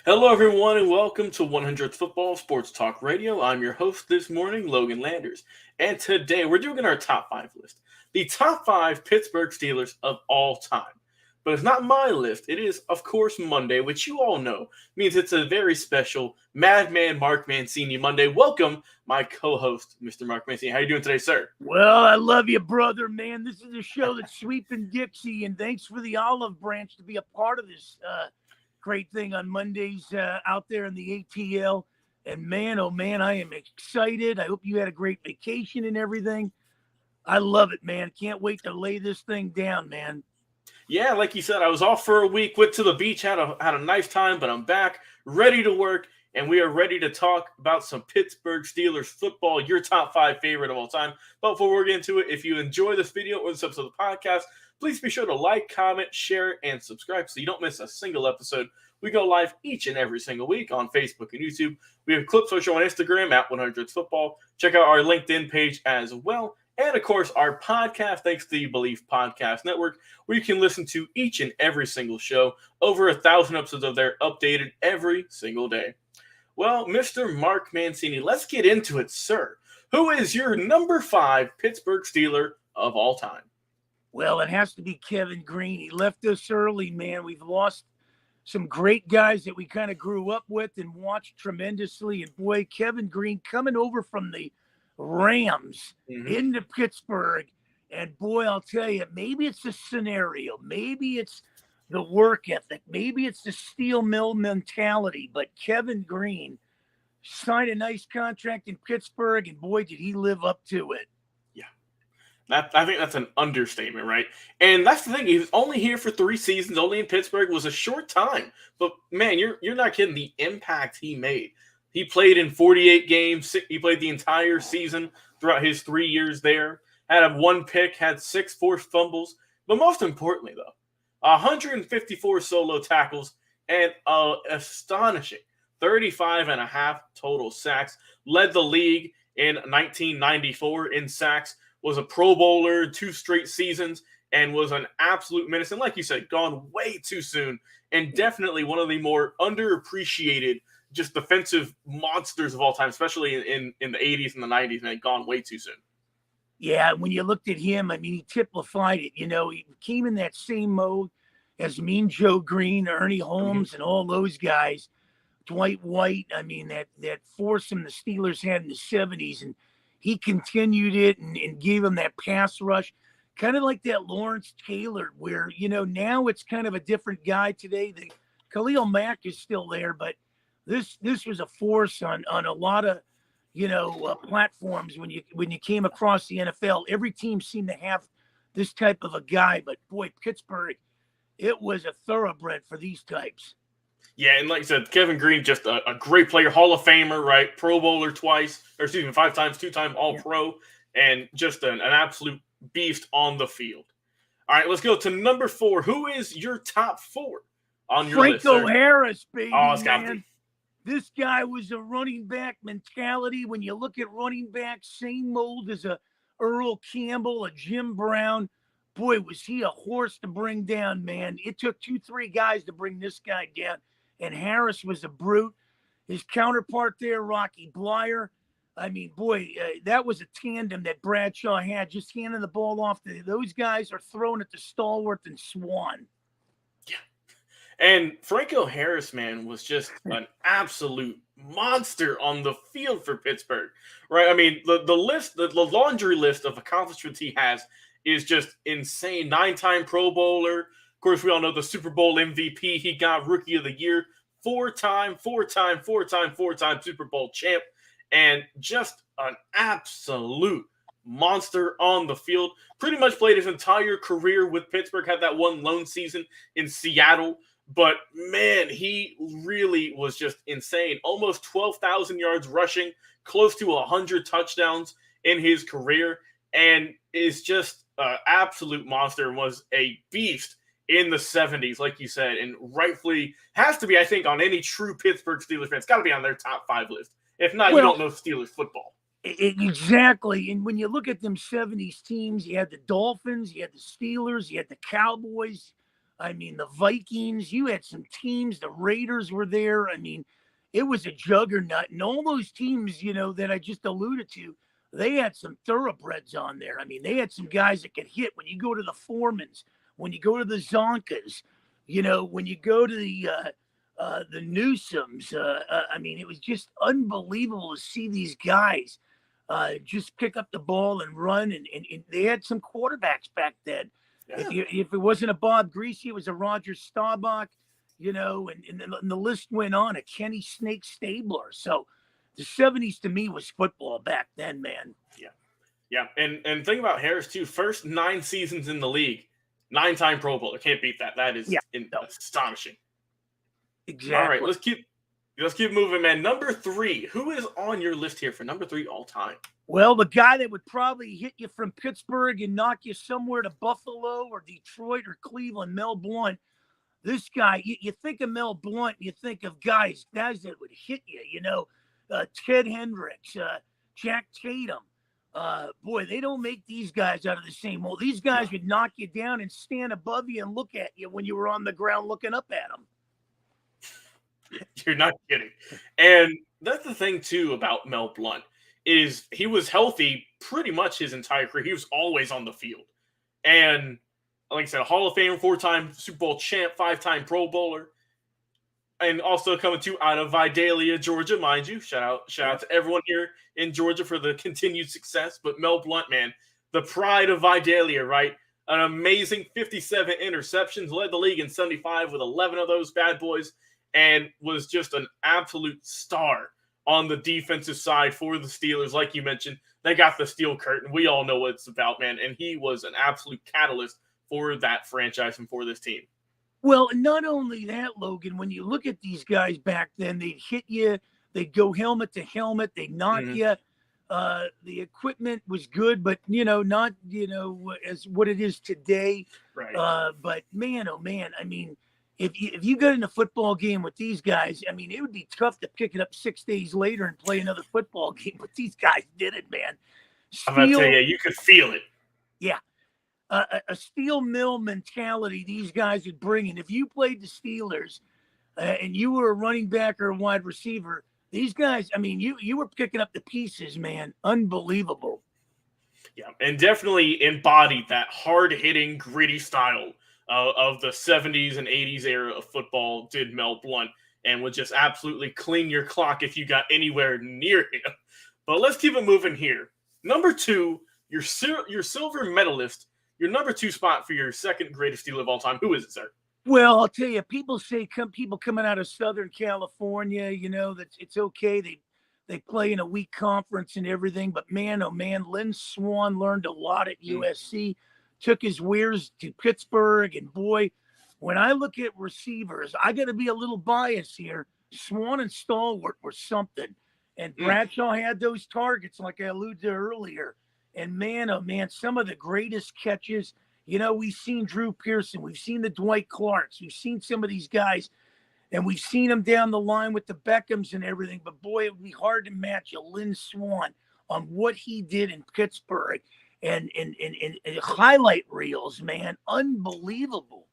Hello, everyone, and welcome to 100th Football Sports Talk Radio. I'm your host this morning, Logan Landers, and today we're doing our top five list. The top five Pittsburgh Steelers of all time. But it's not my list. It is, of course, Monday, which you all know means it's a very special Madman Mark Mancini Monday. Welcome, my co-host, Mr. Mark Mancini. How are you doing today, sir? Well, I love you, brother, man. This is a show that's sweeping Dixie, and thanks for the olive branch to be a part of this great thing on Mondays out there in the ATL. And man, oh man, I am excited. I hope you had a great vacation and everything. I love it, man. Can't wait to lay this thing down, man. Yeah, like you said, I was off for a week, went to the beach, had a nice time, but I'm back, ready to work, and we are ready to talk about some Pittsburgh Steelers football, your top five favorite of all time. But before we get into it, if you enjoy this video or this episode of the podcast, please be sure to like, comment, share, and subscribe so you don't miss a single episode. We go live each and every single week on Facebook and YouTube. We have clips social on Instagram at 100 Football. Check out our LinkedIn page as well. And, of course, our podcast, thanks to the Belief Podcast Network, where you can listen to each and every single show. Over 1,000 episodes of there updated every single day. Well, Mr. Mark Mancini, let's get into it, sir. Who is your number five Pittsburgh Steeler of all time? Well, it has to be Kevin Greene. He left us early, man. We've lost some great guys that we kind of grew up with and watched tremendously. And, boy, Kevin Greene coming over from the Rams into Pittsburgh, and boy, I'll tell you, maybe it's the scenario, maybe it's the work ethic, maybe it's the steel mill mentality, but Kevin Greene signed a nice contract in Pittsburgh, and boy, did he live up to it. Yeah, I think that's an understatement, right? And that's the thing, he was only here for 3 seasons, only in Pittsburgh. It was a short time, but man, you're not kidding the impact he made. He played in 48 games. He played the entire season throughout his 3 years there. Had 1 pick, had 6 forced fumbles. But most importantly, though, 154 solo tackles and astonishing 35 and a half total sacks. Led the league in 1994 in sacks. Was a Pro Bowler 2 straight seasons and was an absolute menace. And like you said, gone way too soon. And definitely one of the more underappreciated just defensive monsters of all time, especially in the 80s and the 90s, man, gone way too soon. Yeah, when you looked at him, I mean, he typified it. You know, he came in that same mode as Mean Joe Greene, Ernie Holmes, and all those guys. Dwight White, I mean, that foursome the Steelers had in the 70s, and he continued it and gave him that pass rush, kind of like that Lawrence Taylor, where, you know, now it's kind of a different guy today. The Khalil Mack is still there, but this was a force on a lot of, you know, platforms when you came across the NFL. Every team seemed to have this type of a guy, but boy, Pittsburgh, it was a thoroughbred for these types. Yeah, and like you said, Kevin Greene, just a great player, Hall of Famer, right? Pro Bowler twice, or excuse me, 5 times, 2-time All-Pro, and just an absolute beast on the field. All right, let's go to number 4. Who is your top 4 on your list, Franco Harris, baby, oh, it's got to man. be. This guy was a running back mentality. When you look at running backs, same mold as a Earl Campbell, a Jim Brown. Boy, was he a horse to bring down, man. It took 2-3 guys to bring this guy down. And Harris was a brute. His counterpart there, Rocky Blyer. I mean, boy, that was a tandem that Bradshaw had, just handing the ball off. Those guys are throwing it to Stallworth and Swann. Yeah. And Franco Harris, man, was just an absolute monster on the field for Pittsburgh, right? I mean, the list, the laundry list of accomplishments he has is just insane. 9-time Pro Bowler. Of course, we all know the Super Bowl MVP. He got Rookie of the Year. 4-time Super Bowl champ. And just an absolute monster on the field. Pretty much played his entire career with Pittsburgh. Had that one lone season in Seattle. But, man, he really was just insane. Almost 12,000 yards rushing, close to 100 touchdowns in his career, and is just an absolute monster and was a beast in the 70s, like you said, and rightfully has to be, I think, on any true Pittsburgh Steelers fan. It's got to be on their top 5 list. If not, you don't know Steelers football. Exactly. And when you look at them 70s teams, you had the Dolphins, you had the Steelers, you had the Cowboys, I mean, the Vikings, you had some teams, the Raiders were there. I mean, it was a juggernaut. And all those teams, that I just alluded to, they had some thoroughbreds on there. I mean, they had some guys that could hit. When you go to the Foremans, when you go to the Zonkas, when you go to the Newsoms, I mean, it was just unbelievable to see these guys just pick up the ball and run. And they had some quarterbacks back then. Yeah. If it wasn't a Bob Greasy, it was a Roger Staubach, and the list went on, a Kenny Snake Stabler. So the 70s to me was football back then, man. Yeah. Yeah. And think about Harris, too. First 9 seasons in the league, 9-time Pro Bowler. Can't beat that. That is astonishing. Exactly. All right, let's keep moving, man. Number 3. Who is on your list here for number 3 all time? Well, the guy that would probably hit you from Pittsburgh and knock you somewhere to Buffalo or Detroit or Cleveland, Mel Blount. This guy, you think of Mel Blount, you think of guys that would hit you, Ted Hendricks, Jack Tatum. Boy, they don't make these guys out of the same mold. These guys would knock you down and stand above you and look at you when you were on the ground looking up at them. You're not kidding. And that's the thing, too, about Mel Blount, is he was healthy pretty much his entire career. He was always on the field. And like I said, a Hall of Famer, 4-time Super Bowl champ, 5-time Pro Bowler. And also coming out of Vidalia, Georgia, mind you. Shout out to everyone here in Georgia for the continued success. But Mel Blount, man, the pride of Vidalia, right? An amazing 57 interceptions, led the league in 75 with 11 of those bad boys, and was just an absolute star on the defensive side for the Steelers. Like you mentioned, they got the steel curtain. We all know what it's about, man. And he was an absolute catalyst for that franchise and for this team. Well, not only that, Logan, when you look at these guys back then, they'd hit you, they'd go helmet to helmet, they'd knock you. The equipment was good, but, not, as what it is today. Right. But man, oh man, I mean, if you got in a football game with these guys, I mean, it would be tough to pick it up 6 days later and play another football game, but these guys did it, man. I'm going to tell you, you could feel it. Yeah. A steel mill mentality these guys would bring in. If you played the Steelers and you were a running back or a wide receiver, these guys, I mean, you were picking up the pieces, man. Unbelievable. Yeah, and definitely embodied that hard-hitting, gritty style of the 70s and 80s era of football, did Mel Blount, and would just absolutely clean your clock if you got anywhere near him. But let's keep it moving here. Number 2, your silver medalist, your number 2 spot for your second greatest Steeler of all time. Who is it, sir? Well, I'll tell you, people say people coming out of Southern California, that it's okay. They play in a weak conference and everything, but man, oh man, Lynn Swann learned a lot at USC, took his wares to Pittsburgh, and boy, when I look at receivers, I got to be a little biased here. Swann and Stallworth were something, and Bradshaw had those targets like I alluded to earlier. And man, oh man, some of the greatest catches. We've seen Drew Pearson, we've seen the Dwight Clarks, we've seen some of these guys, and we've seen them down the line with the Beckhams and everything. But boy, it would be hard to match a Lynn Swann on what he did in Pittsburgh and highlight reels, man, unbelievable.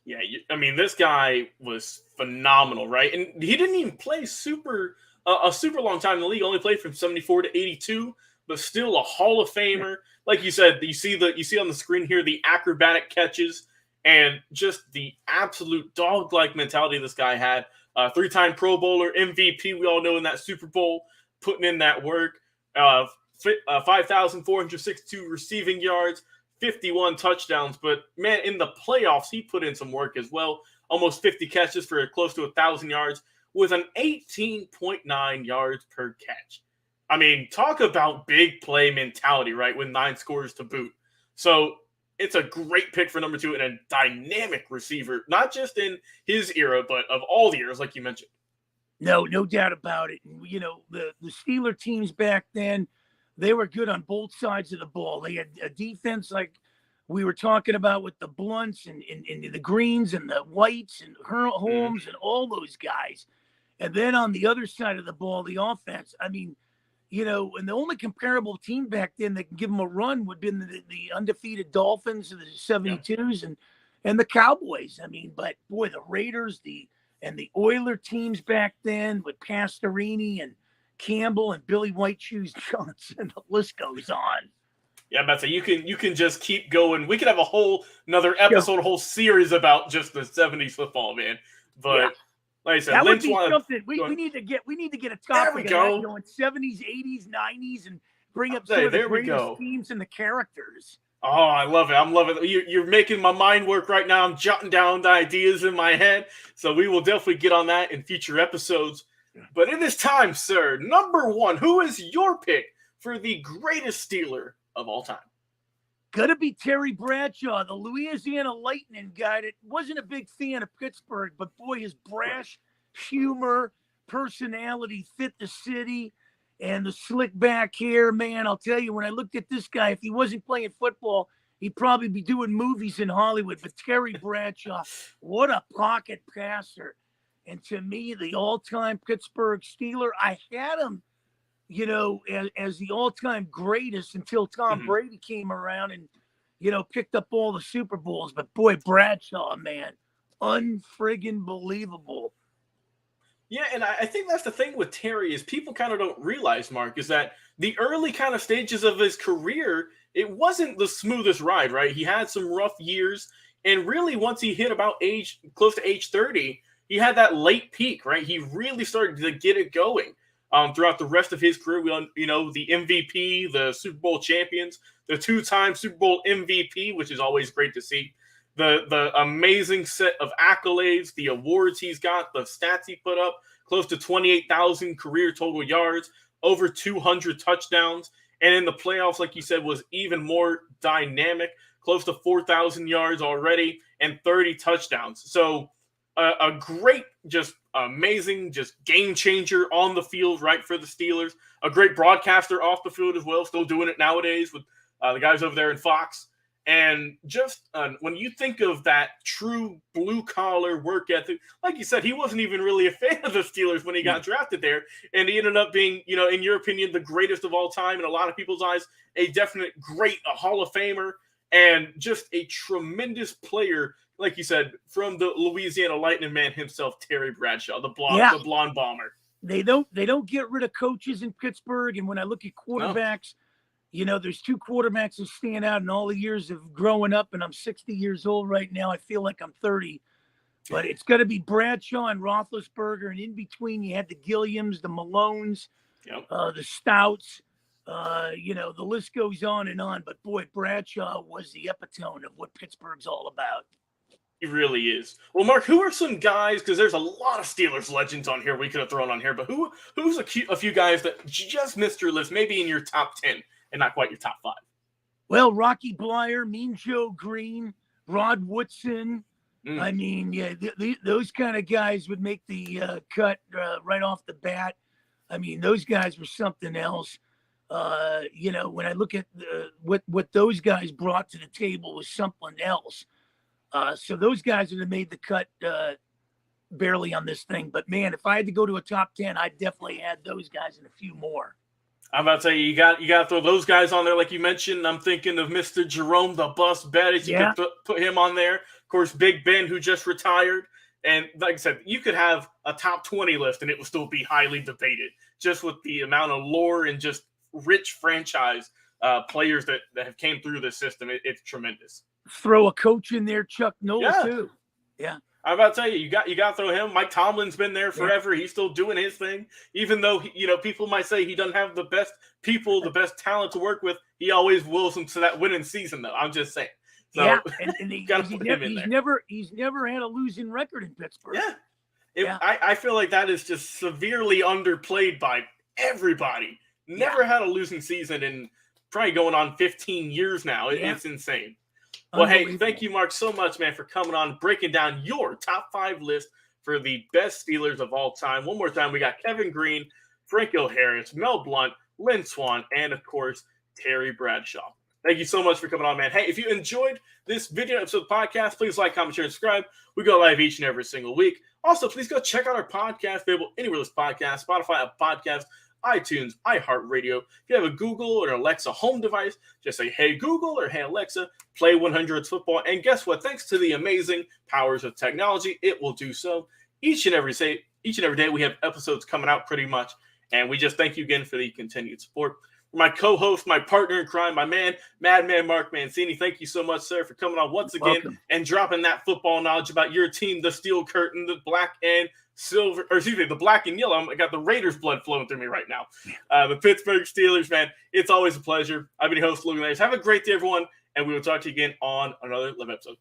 Yeah, I mean, this guy was phenomenal, right? And he didn't even play a super long time in the league. Only played from 74 to 82. But still a Hall of Famer. Like you said, you see on the screen here the acrobatic catches and just the absolute dog-like mentality this guy had. 3-time Pro Bowler, MVP, we all know in that Super Bowl, putting in that work. 5,462 receiving yards, 51 touchdowns. But, man, in the playoffs, he put in some work as well. Almost 50 catches for close to 1,000 yards with an 18.9 yards per catch. I mean, talk about big play mentality, right? With 9 scores to boot. So it's a great pick for number 2 and a dynamic receiver, not just in his era, but of all the eras, like you mentioned. No doubt about it. And, the Steeler teams back then, they were good on both sides of the ball. They had a defense like we were talking about with the Blounts and the Greenes and the Whites and Holmes and all those guys. And then on the other side of the ball, the offense, I mean, and the only comparable team back then that can give them a run would have been the undefeated Dolphins of the 72s. and the Cowboys. I mean, but boy, the Raiders, the Oiler teams back then with Pastorini and Campbell and Billy White Shoes Johnson, the list goes on. Yeah, I'm about to say you can just keep going. We could have another episode, a whole series about just the 70s football, man. But like I said, that Lynn would be Swann, something. We need to get a topic of that, 70s, 80s, 90s, and bring up some of the greatest teams and the characters. Oh, I love it. I'm loving it. You're making my mind work right now. I'm jotting down the ideas in my head. So we will definitely get on that in future episodes. But in this time, sir, number one, who is your pick for the greatest Steeler of all time? Gotta be Terry Bradshaw, the Louisiana Lightning guy that wasn't a big fan of Pittsburgh, but boy, his brash humor, personality fit the city. And the slick back hair, man, I'll tell you, when I looked at this guy, if he wasn't playing football, he'd probably be doing movies in Hollywood. But Terry Bradshaw, what a pocket passer. And to me, the all-time Pittsburgh Steeler, I had him, as the all-time greatest until Tom Brady came around and, picked up all the Super Bowls. But boy, Bradshaw, man, unfriggin' believable. Yeah, and I think that's the thing with Terry is people kind of don't realize, Mark, is that the early kind of stages of his career, it wasn't the smoothest ride, right? He had some rough years, and really once he hit about close to age 30, he had that late peak, right? He really started to get it going throughout the rest of his career. The MVP, the Super Bowl champions, the two-time Super Bowl MVP, which is always great to see. The amazing set of accolades, the awards he's got, the stats he put up, close to 28,000 career total yards, over 200 touchdowns, and in the playoffs, like you said, was even more dynamic, close to 4,000 yards already and 30 touchdowns. So a great, just amazing, just game changer on the field, right, for the Steelers. A great broadcaster off the field as well, still doing it nowadays with the guys over there in Fox. And just when you think of that true blue-collar work ethic, like you said, he wasn't even really a fan of the Steelers when he got drafted there. And he ended up being, in your opinion, the greatest of all time. In a lot of people's eyes, a definite a Hall of Famer, and just a tremendous player, like you said, from the Louisiana Lightning man himself, Terry Bradshaw, the blonde bomber. They don't get rid of coaches in Pittsburgh. And when I look at quarterbacks, there's two quarterbacks that stand out in all the years of growing up, and I'm 60 years old right now. I feel like I'm 30. But it's got to be Bradshaw and Roethlisberger, and in between you had the Gilliams, the Malones, the Stouts. The list goes on and on. But, boy, Bradshaw was the epitome of what Pittsburgh's all about. He really is. Well, Mark, who are some guys, because there's a lot of Steelers legends on here we could have thrown on here, but who's a few guys that just missed your list, maybe in your top 10? And not quite your top 5. Well, Rocky Bleier, Mean Joe Greene, Rod Woodson. I mean, those kind of guys would make the cut right off the bat. I mean, those guys were something else. When I look at what those guys brought to the table was something else. So those guys would have made the cut barely on this thing. But, man, if I had to go to a top 10, I'd definitely add those guys and a few more. I'm about to say you got to throw those guys on there, like you mentioned. I'm thinking of Mr. Jerome the Bus Bettis. You could put him on there. Of course, Big Ben, who just retired. And like I said, you could have a top 20 list, and it would still be highly debated, just with the amount of lore and just rich franchise players that have came through the system. It's tremendous. Throw a coach in there, Chuck Noll, too. Yeah. I'm about to tell you got to throw him. Mike Tomlin's been there forever. He's still doing his thing, even though people might say he doesn't have the best people, the best talent to work with. He always wills them to that winning season, though. I'm just saying. So, and he's never had a losing record in Pittsburgh. I feel like that is just severely underplayed by everybody. Never had a losing season in probably going on 15 years now. It's insane. Well, hey, thank you, Mark, so much, man, for coming on, breaking down your top 5 list for the best Steelers of all time. One more time, we got Kevin Greene, Franco Harris, Mel Blount, Lynn Swann, and, of course, Terry Bradshaw. Thank you so much for coming on, man. Hey, if you enjoyed this video episode of the podcast, please like, comment, share, and subscribe. We go live each and every single week. Also, please go check out our podcast available anywhere this podcast, Spotify, Apple Podcast, iTunes, iHeartRadio. If you have a Google or Alexa home device, just say, hey, Google, or hey, Alexa, play 100 football. And guess what? Thanks to the amazing powers of technology, it will do so. Each and every day, we have episodes coming out pretty much. And we just thank you again for the continued support. My co-host, my partner in crime, my man, Madman Mark Mancini. Thank you so much, sir, for coming on once again and dropping that football knowledge about your team, the Steel Curtain, the black and silver, or excuse me, the black and yellow. I got the Raiders blood flowing through me right now. The Pittsburgh Steelers, man. It's always a pleasure. I've been your host, Logan Landers. Have a great day, everyone, and we will talk to you again on another live episode.